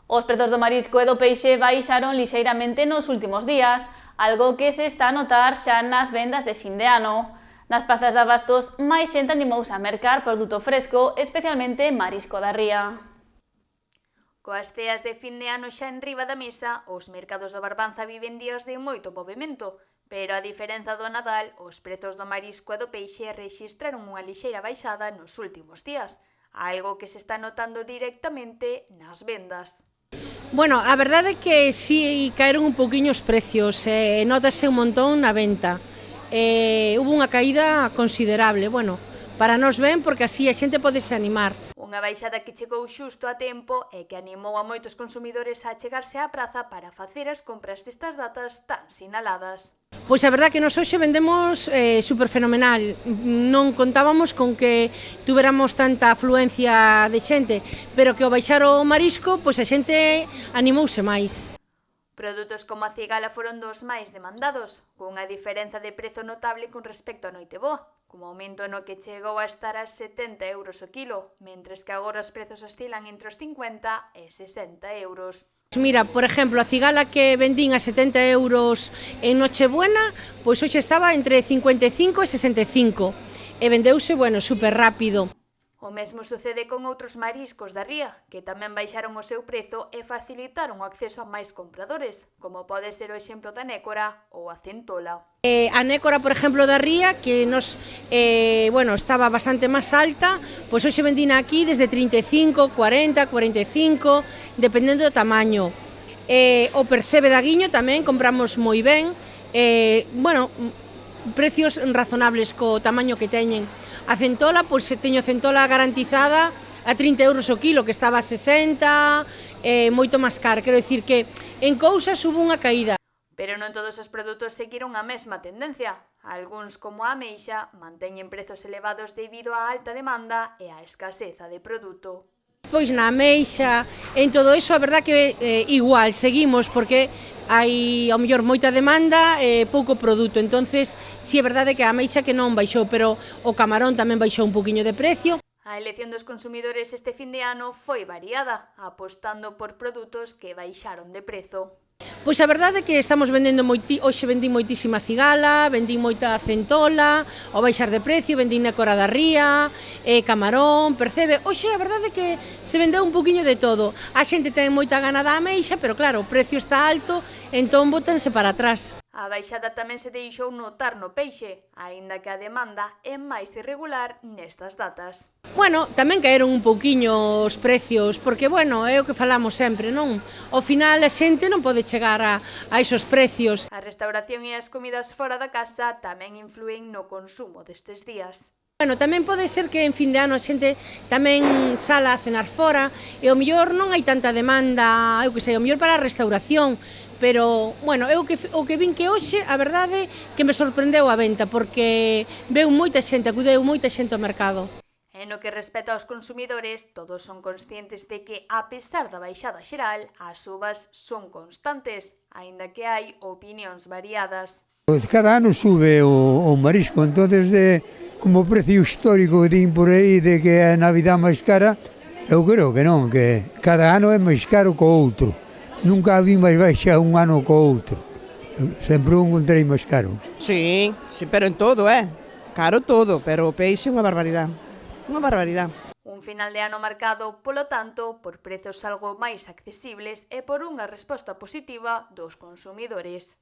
Os prezos do marisco e do peixe baixaron lixeiramente nos últimos días, algo que se está a notar xa nas vendas de fin de ano. Nas prazas de abastos, máis xente animouse a mercar produto fresco, especialmente marisco da ría. Coas ceas de fin de ano xa en riba da mesa, os mercados do Barbanza viven días de moito movimento, pero a diferenza do Nadal, os prezos do marisco e do peixe rexistraron unha lixeira baixada nos últimos días, algo que se está notando directamente nas vendas. Bueno, a verdade é que si caeron un pouquiño os precios, notase un montón na venta. Hubo unha caída considerable, bueno, para nós ben porque así a xente podese animar. Unha baixada que chegou xusto a tempo e que animou a moitos consumidores a chegarse á praza para facer as compras destas datas tan sinaladas. Pois a verdade que nos hoxe vendemos superfenomenal. Non contábamos con que tuveramos tanta afluencia de xente, pero que ao baixar o marisco, pois a xente animouse máis. Produtos como a cigala foron dos máis demandados, cunha diferenza de prezo notable con respecto a Noiteboa, como aumento no que chegou a estar a 70 euros o kilo, mentres que agora os prezos oscilan entre os 50 e 60 euros. Mira, por exemplo, a cigala que vendín a 70 euros en Nochebuena, pois hoxe estaba entre 55 e 65 e vendeuse, bueno, super rápido. O mesmo sucede con outros mariscos da ría, que tamén baixaron o seu prezo e facilitaron o acceso a máis compradores, como pode ser o exemplo da nécora ou a centola. A nécora, por exemplo, da ría, que nos, estaba bastante máis alta, pois hoxe vendina aquí desde 35, 40, 45, dependendo do tamaño. O percebe da guiño tamén compramos moi ben, precios razonables co tamaño que teñen. A centola, pois teño centola garantizada a 30 euros o kilo, que estaba a 60, moito máis caro. Quero dicir que en cousas hubo unha caída. Pero non todos os produtos seguiron a mesma tendencia. Algúns, como a ameixa, manteñen prezos elevados debido á alta demanda e á escaseza de produto. Pois na ameixa, en todo iso, a verdad que igual, seguimos, porque hai ao mellor moita demanda e pouco produto, entonces si é verdade que a ameixa que non baixou, pero o camarón tamén baixou un poquinho de precio. A elección dos consumidores este fin de ano foi variada, apostando por produtos que baixaron de prezo. Pois a verdade é que estamos vendendo hoxe vendín moitísima cigala, vendín moita centola, ao baixar de precio, vendín nécora da ría, camarón, percebe. Hoxe a verdade é que se vendeu un poquinho de todo. A xente ten moita gana da ameixa, pero claro, o precio está alto, entón bótanse para atrás. A baixada tamén se deixou notar no peixe, aínda que a demanda é máis irregular nestas datas. Bueno, tamén caeron un pouquiño os precios, porque, é o que falamos sempre, non? Ao final a xente non pode chegar a esos precios. A restauración e as comidas fora da casa tamén influen no consumo destes días. Tamén pode ser que en fin de ano a xente tamén sala a cenar fora e ao mellor non hai tanta demanda, ao mellor para a restauración, pero, eu o que vin que hoxe, a verdade, que me sorprendeu a venta, porque veu moita xente, acudeu moita xente ao mercado. E no que respecta aos consumidores, todos son conscientes de que, a pesar da baixada xeral, as subas son constantes, aínda que hai opinións variadas. Cada ano sube o marisco, entonces como precio histórico que din por aí de que é a Navidad máis cara, eu creo que non, que cada ano é máis caro co outro. Nunca vi máis baixa un ano co outro. Sempre o encontrei máis caro. Sí, pero en todo, caro todo, pero o peixe é unha barbaridade. Unha barbaridade. Un final de ano marcado, polo tanto, por prezos algo máis accesibles e por unha resposta positiva dos consumidores.